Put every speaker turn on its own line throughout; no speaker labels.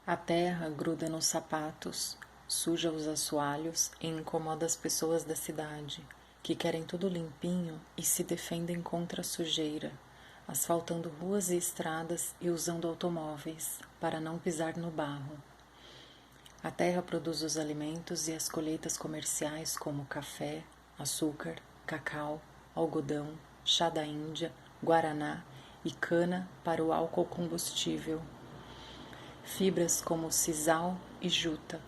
A terra gruda nos sapatos, suja os assoalhos e incomoda as pessoas da cidade, que querem tudo limpinho e se defendem contra a sujeira, asfaltando ruas e estradas e usando automóveis para não pisar no barro. A terra produz os alimentos e as colheitas comerciais como café, açúcar, cacau, algodão, chá da Índia, guaraná e cana para o álcool combustível. Fibras como sisal e juta,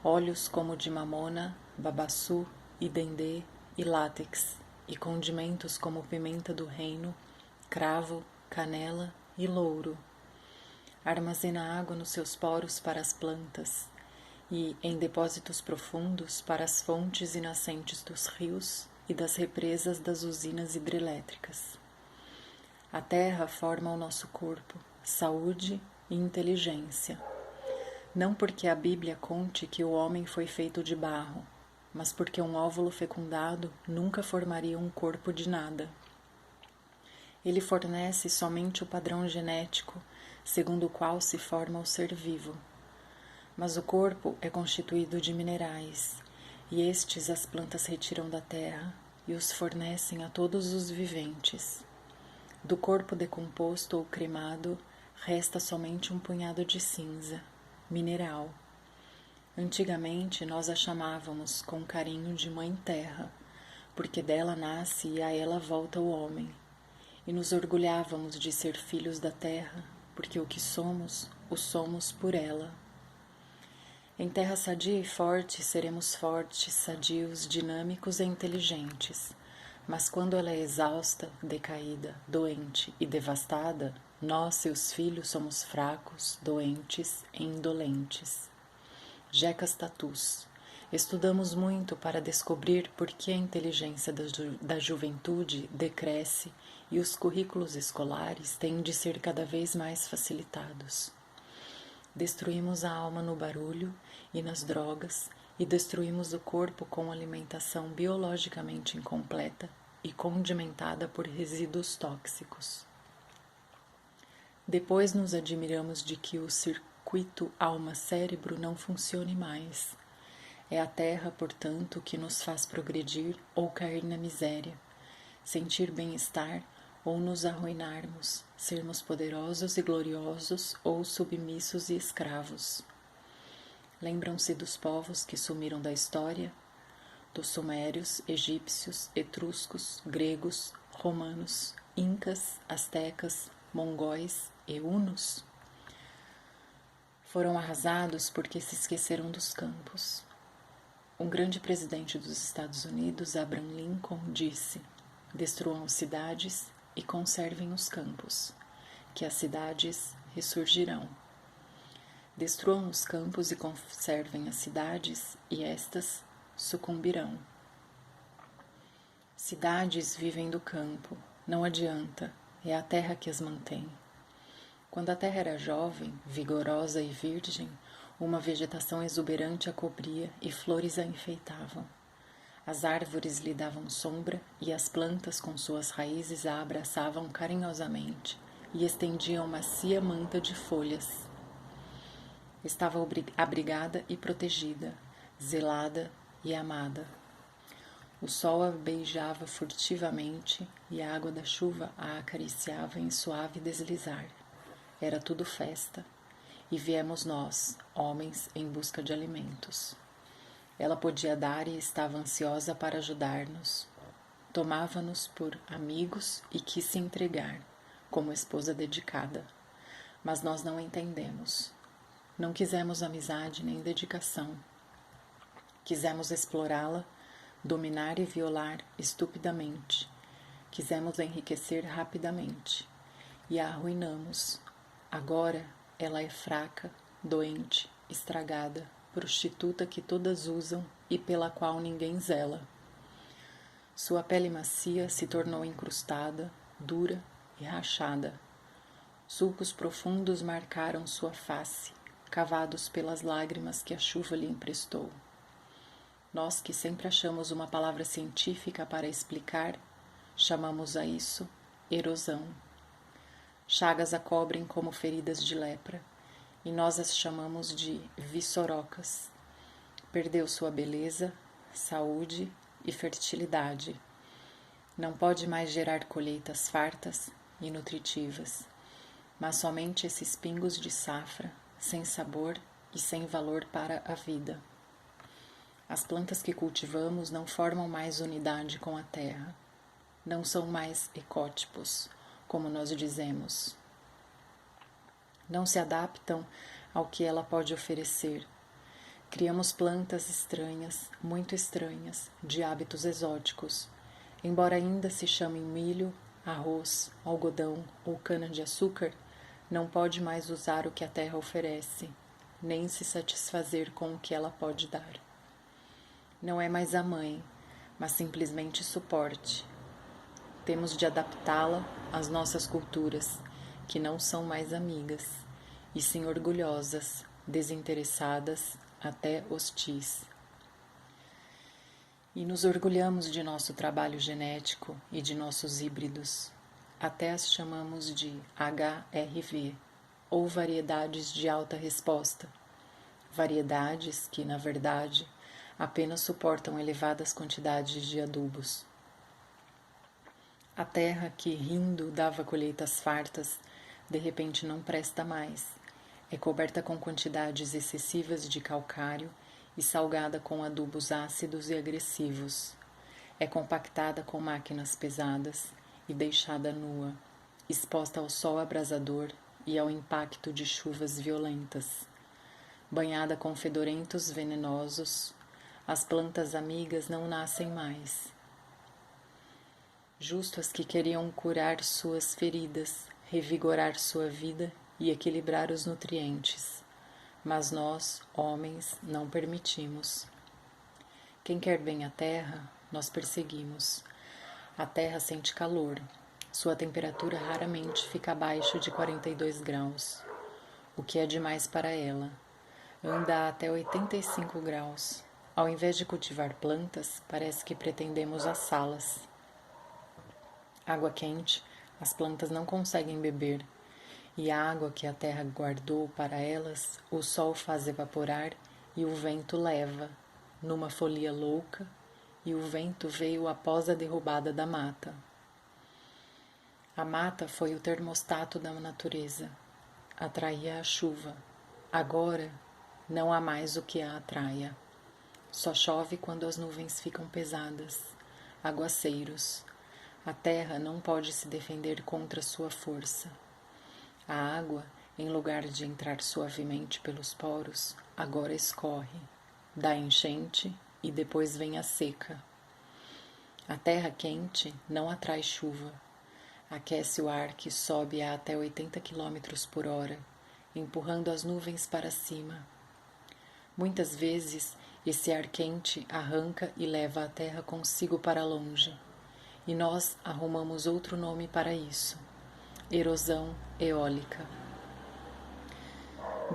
óleos como de mamona, babaçu e dendê e látex, e condimentos como pimenta do reino, cravo, canela e louro. Armazena água nos seus poros para as plantas e em depósitos profundos para as fontes e nascentes dos rios e das represas das usinas hidrelétricas. A terra forma o nosso corpo, saúde e inteligência. Não porque a Bíblia conte que o homem foi feito de barro, mas porque um óvulo fecundado nunca formaria um corpo de nada. Ele fornece somente o padrão genético, segundo o qual se forma o ser vivo. Mas o corpo é constituído de minerais, e estes as plantas retiram da terra e os fornecem a todos os viventes. Do corpo decomposto ou cremado, resta somente um punhado de cinza, mineral. Antigamente nós a chamávamos com carinho de Mãe Terra, porque dela nasce e a ela volta o homem. E nos orgulhávamos de ser filhos da terra, porque o que somos, o somos por ela. Em terra sadia e forte, seremos fortes, sadios, dinâmicos e inteligentes. Mas quando ela é exausta, decaída, doente e devastada, nós, seus filhos, somos fracos, doentes e indolentes. Jecas Tatus. Estudamos muito para descobrir por que a inteligência da juventude decresce e os currículos escolares têm de ser cada vez mais facilitados. Destruímos a alma no barulho e nas drogas e destruímos o corpo com alimentação biologicamente incompleta e condimentada por resíduos tóxicos. Depois nos admiramos de que o circuito alma-cérebro não funcione mais. É a terra, portanto, que nos faz progredir ou cair na miséria, sentir bem-estar ou nos arruinarmos, sermos poderosos e gloriosos ou submissos e escravos. Lembram-se dos povos que sumiram da história? Dos sumérios, egípcios, etruscos, gregos, romanos, incas, astecas, mongóis e hunos? Foram arrasados porque se esqueceram dos campos. Um grande presidente dos Estados Unidos, Abraham Lincoln, disse: destruam cidades e conservem os campos, que as cidades ressurgirão. Destruam os campos e conservem as cidades, e estas sucumbirão. Cidades vivem do campo, não adianta, é a terra que as mantém. Quando a terra era jovem, vigorosa e virgem, uma vegetação exuberante a cobria e flores a enfeitavam. As árvores lhe davam sombra e as plantas com suas raízes a abraçavam carinhosamente e estendiam macia manta de folhas. Estava abrigada e protegida, zelada e amada. O sol a beijava furtivamente e a água da chuva a acariciava em suave deslizar. Era tudo festa, e viemos nós, homens, em busca de alimentos. Ela podia dar e estava ansiosa para ajudar-nos. Tomava-nos por amigos e quis se entregar, como esposa dedicada. Mas nós não entendemos. Não quisemos amizade nem dedicação. Quisemos explorá-la, dominar e violar estupidamente. Quisemos enriquecer rapidamente. E a arruinamos. Agora ela é fraca, doente, estragada, prostituta que todas usam e pela qual ninguém zela. Sua pele macia se tornou incrustada, dura e rachada. Sulcos profundos marcaram sua face, cavados pelas lágrimas que a chuva lhe emprestou. Nós que sempre achamos uma palavra científica para explicar, chamamos a isso erosão. Chagas a cobrem como feridas de lepra, e nós as chamamos de viçorocas. Perdeu sua beleza, saúde e fertilidade. Não pode mais gerar colheitas fartas e nutritivas, mas somente esses pingos de safra, sem sabor e sem valor para a vida. As plantas que cultivamos não formam mais unidade com a terra. Não são mais ecótipos, como nós dizemos. Não se adaptam ao que ela pode oferecer. Criamos plantas estranhas, muito estranhas, de hábitos exóticos. Embora ainda se chamem milho, arroz, algodão ou cana-de-açúcar, não pode mais usar o que a terra oferece, nem se satisfazer com o que ela pode dar. Não é mais a mãe, mas simplesmente suporte. Temos de adaptá-la às nossas culturas, que não são mais amigas, e sim orgulhosas, desinteressadas, até hostis. E nos orgulhamos de nosso trabalho genético e de nossos híbridos. Até as chamamos de HRV, ou variedades de alta resposta. Variedades que, na verdade, apenas suportam elevadas quantidades de adubos. A terra que, rindo, dava colheitas fartas, de repente não presta mais. É coberta com quantidades excessivas de calcário e salgada com adubos ácidos e agressivos. É compactada com máquinas pesadas e deixada nua, exposta ao sol abrasador e ao impacto de chuvas violentas. Banhada com fedorentos venenosos, as plantas amigas não nascem mais. Justo as que queriam curar suas feridas, revigorar sua vida e equilibrar os nutrientes. Mas nós, homens, não permitimos. Quem quer bem a terra, nós perseguimos. A terra sente calor. Sua temperatura raramente fica abaixo de 42 graus, o que é demais para ela. Anda até 85 graus. Ao invés de cultivar plantas, parece que pretendemos assá-las. Água quente, as plantas não conseguem beber, e a água que a terra guardou para elas, o sol faz evaporar e o vento leva, numa folia louca, e o vento veio após a derrubada da mata. A mata foi o termostato da natureza, atraía a chuva. Agora não há mais o que a atraia. Só chove quando as nuvens ficam pesadas, aguaceiros. A terra não pode se defender contra sua força. A água, em lugar de entrar suavemente pelos poros, agora escorre, dá enchente e depois vem a seca. A terra quente não atrai chuva. Aquece o ar que sobe a até 80 km por hora, empurrando as nuvens para cima. Muitas vezes, esse ar quente arranca e leva a terra consigo para longe. E nós arrumamos outro nome para isso: erosão eólica.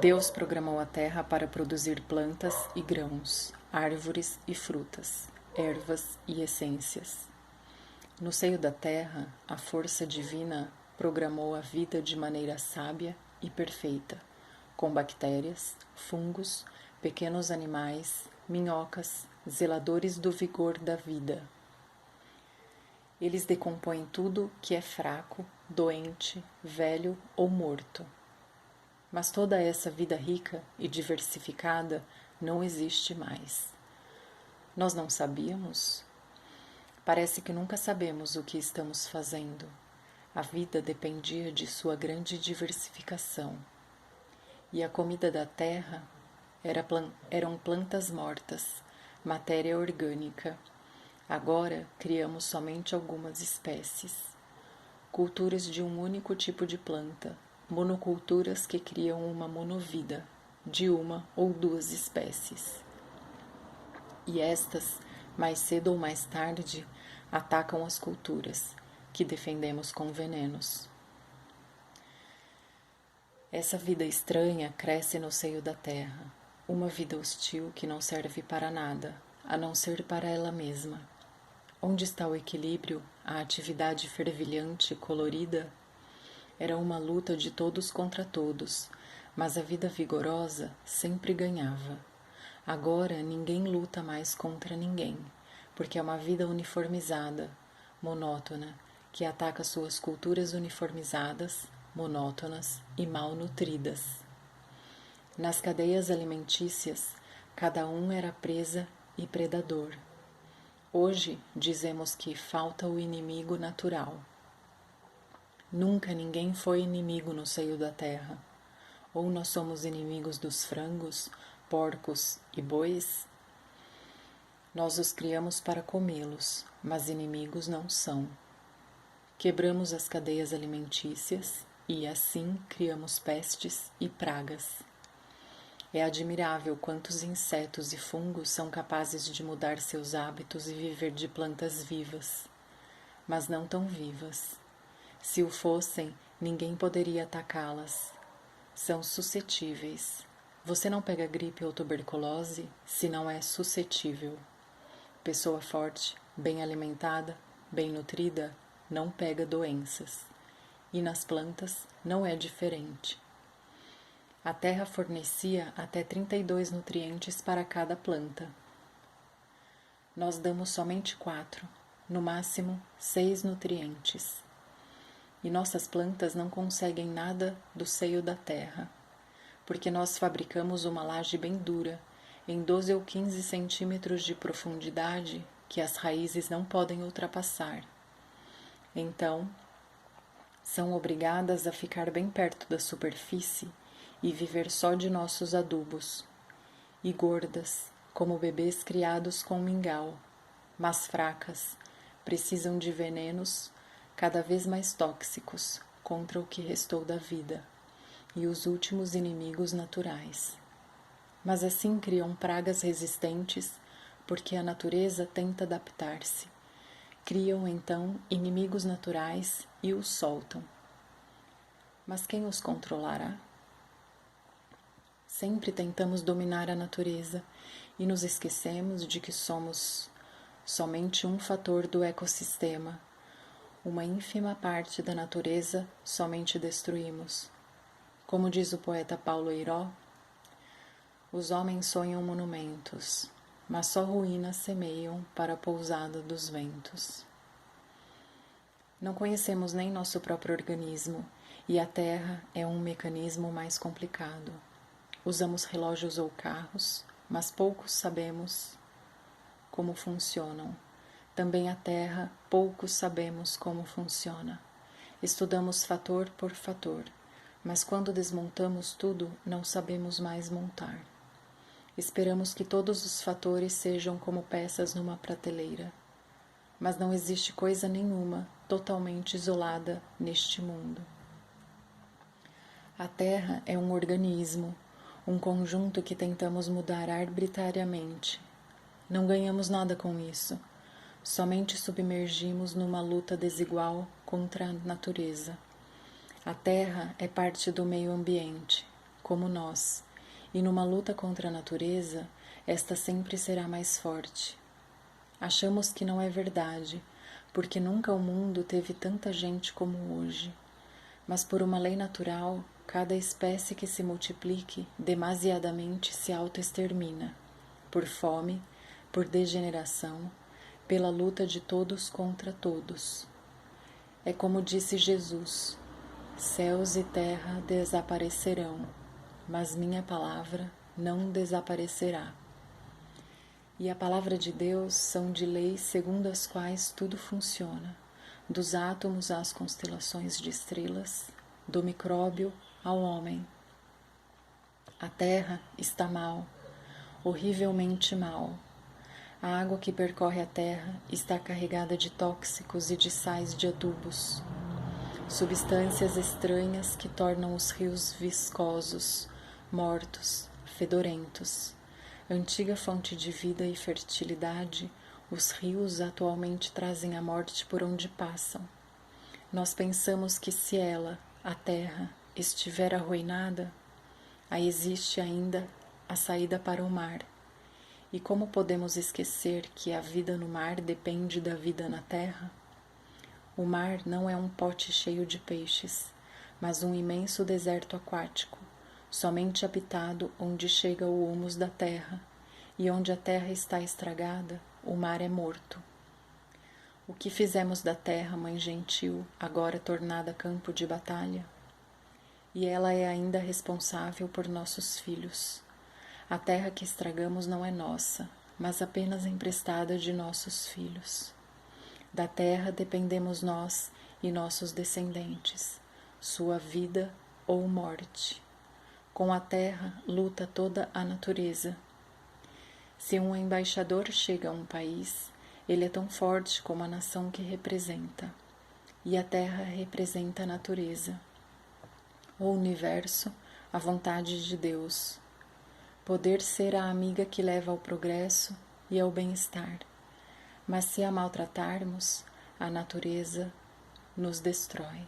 Deus programou a terra para produzir plantas e grãos, árvores e frutas, ervas e essências. No seio da terra, a força divina programou a vida de maneira sábia e perfeita, com bactérias, fungos, pequenos animais, minhocas, zeladores do vigor da vida. Eles decompõem tudo que é fraco, doente, velho ou morto. Mas toda essa vida rica e diversificada não existe mais. Nós não sabíamos? Parece que nunca sabemos o que estamos fazendo. A vida dependia de sua grande diversificação. E a comida da terra eram plantas mortas, matéria orgânica. Agora criamos somente algumas espécies. Culturas de um único tipo de planta, monoculturas que criam uma monovida, de uma ou duas espécies. E estas, mais cedo ou mais tarde, atacam as culturas, que defendemos com venenos. Essa vida estranha cresce no seio da terra, uma vida hostil que não serve para nada, a não ser para ela mesma. Onde está o equilíbrio, a atividade fervilhante, colorida? Era uma luta de todos contra todos, mas a vida vigorosa sempre ganhava. Agora ninguém luta mais contra ninguém, porque é uma vida uniformizada, monótona, que ataca suas culturas uniformizadas, monótonas e mal nutridas. Nas cadeias alimentícias, cada um era presa e predador. Hoje dizemos que falta o inimigo natural. Nunca ninguém foi inimigo no seio da terra. Ou nós somos inimigos dos frangos, porcos e bois? Nós os criamos para comê-los, mas inimigos não são. Quebramos as cadeias alimentícias e, assim, criamos pestes e pragas. É admirável quantos insetos e fungos são capazes de mudar seus hábitos e viver de plantas vivas, mas não tão vivas. Se o fossem, ninguém poderia atacá-las. São suscetíveis. Você não pega gripe ou tuberculose se não é suscetível. Pessoa forte, bem alimentada, bem nutrida, não pega doenças. E nas plantas não é diferente. A terra fornecia até 32 nutrientes para cada planta. Nós damos somente 4, no máximo 6 nutrientes. E nossas plantas não conseguem nada do seio da terra, porque nós fabricamos uma laje bem dura, em 12 ou 15 centímetros de profundidade, que as raízes não podem ultrapassar. Então, são obrigadas a ficar bem perto da superfície e viver só de nossos adubos, e gordas, como bebês criados com mingau, mas fracas, precisam de venenos cada vez mais tóxicos contra o que restou da vida e os últimos inimigos naturais. Mas assim criam pragas resistentes, porque a natureza tenta adaptar-se. Criam então inimigos naturais e os soltam. Mas quem os controlará? Sempre tentamos dominar a natureza e nos esquecemos de que somos somente um fator do ecossistema. Uma ínfima parte da natureza somente destruímos. Como diz o poeta Paulo Eiró, os homens sonham monumentos, mas só ruínas semeiam para a pousada dos ventos. Não conhecemos nem nosso próprio organismo, e a Terra é um mecanismo mais complicado. Usamos relógios ou carros, mas poucos sabemos como funcionam. Também a Terra, poucos sabemos como funciona. Estudamos fator por fator, mas quando desmontamos tudo, não sabemos mais montar. Esperamos que todos os fatores sejam como peças numa prateleira, mas não existe coisa nenhuma totalmente isolada neste mundo. A Terra é um organismo, um conjunto que tentamos mudar arbitrariamente. Não ganhamos nada com isso, somente submergimos numa luta desigual contra a natureza. A Terra é parte do meio ambiente, como nós, e numa luta contra a natureza, esta sempre será mais forte. Achamos que não é verdade, porque nunca o mundo teve tanta gente como hoje. Mas por uma lei natural, cada espécie que se multiplique demasiadamente se autoextermina, por fome, por degeneração, pela luta de todos contra todos. É como disse Jesus: céus e terra desaparecerão, mas minha palavra não desaparecerá. E a palavra de Deus são de leis segundo as quais tudo funciona, dos átomos às constelações de estrelas, do micróbio ao homem. A terra está mal, horrivelmente mal. A água que percorre a terra está carregada de tóxicos e de sais de adubos, substâncias estranhas que tornam os rios viscosos, mortos, fedorentos. Antiga fonte de vida e fertilidade, os rios atualmente trazem a morte por onde passam. Nós pensamos que se ela, a terra, estiver arruinada, aí existe ainda a saída para o mar. E como podemos esquecer que a vida no mar depende da vida na terra? O mar não é um pote cheio de peixes, mas um imenso deserto aquático, somente habitado onde chega o humus da terra, e onde a terra está estragada, o mar é morto. O que fizemos da terra, mãe gentil, agora tornada campo de batalha? E ela é ainda responsável por nossos filhos. A terra que estragamos não é nossa, mas apenas emprestada de nossos filhos. Da terra dependemos nós e nossos descendentes, sua vida ou morte. Com a terra luta toda a natureza. Se um embaixador chega a um país, ele é tão forte como a nação que representa, e a terra representa a natureza, o universo, a vontade de Deus. Poder ser a amiga que leva ao progresso e ao bem-estar, mas se a maltratarmos, a natureza nos destrói.